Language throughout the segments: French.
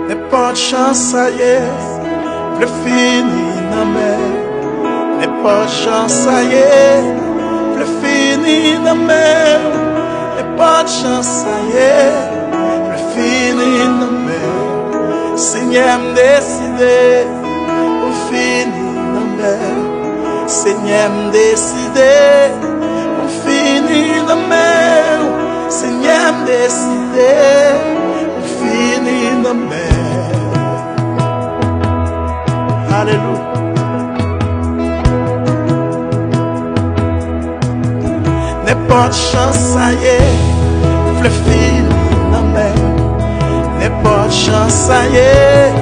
N'est pas de chance, ça y est, le fini dans mer. N'est pas de chance, ça y est, le fini dans mer. N'est pas de chance, ça y est, le fini dans mer. Seigneur me décidé, le fini dans mer. Seigneur me décidé, le fini dans mer. Seigneur me décidé, le fini dans mer. Alléluia. N'est pas de chance, ça y est, le fini dans mer. N'est pas de chance, ça y est,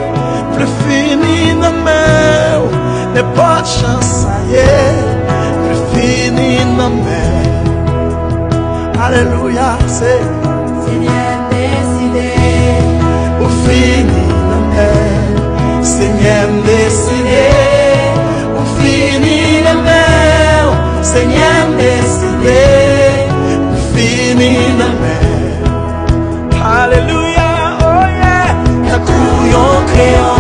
le fini dans mer. N'est pas de chance, ça y est, le fini dans mer. Alléluia, c'est Seigneur décidé, au fini dans mer. Seigneur décidé, au fini dans mer. Seigneur décidé, au fini dans mer. Alléluia, oh yeah. D'un coup yon crayon,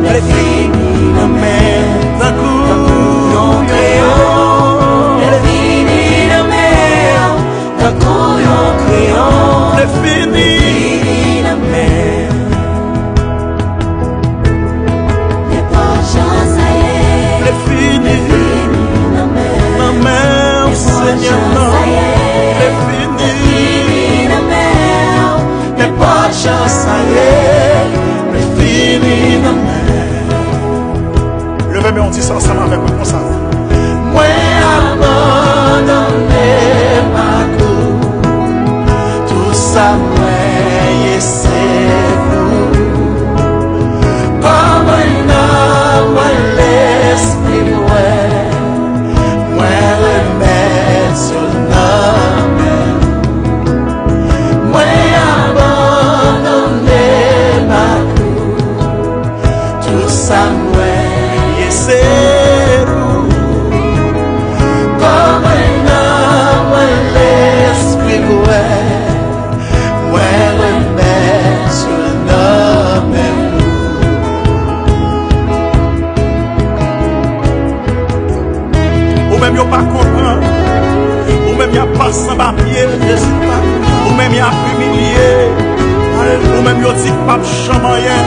le fini dans mer. D'un coup yon crayon, le fini dans mer. D'un coup yon crayon, le fini dans mer. Seigneur, non, c'est fini. N'est pas de chance, ça y est, c'est fini. Levez-moi, on dit ça ensemble avec moi, comme ça. Moi, abandonné ma cour, tout ça, moi, c'est vous. Comme un homme, l'esprit, ou même pas comprendre, ou même y'a pas sans papier, ou même y'a humilié, ou même y'a dit pas chamayer,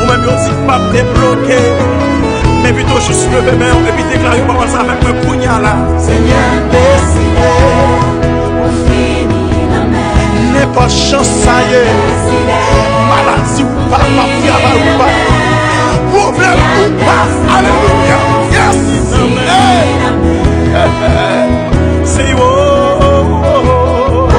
ou même y'a dit pas débloqué, mais plutôt juste lever main et puis déclarer comment ça avec un pugnal là. Seigneur décidé, on finit la mer. N'est pas chance ça y est, maladie ou pas, travail ou pas, problème ou pas, alléluia, yes, say oh, oh, oh,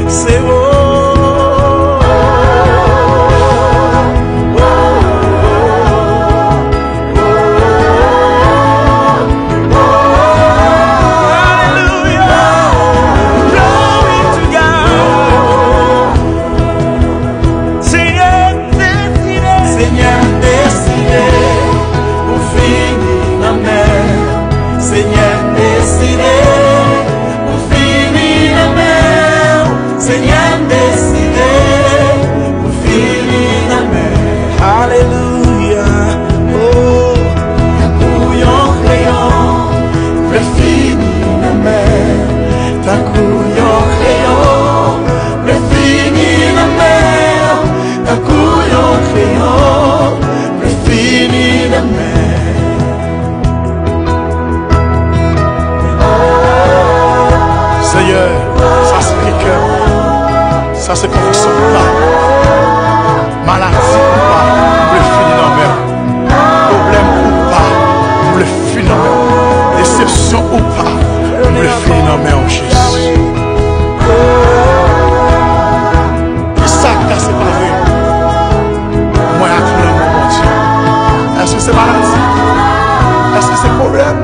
say oh. Seigneur, ça c'est cœur, ça c'est conviction ou pas, maladie ou pas, vous le finir dans mer, problème ou pas, vous le finir dans mer, déception ou pas, vous le finir dans mer en Jésus. Qui ça qui a séparé moi et mon Dieu? Est-ce que c'est maladie? Est-ce que c'est problème?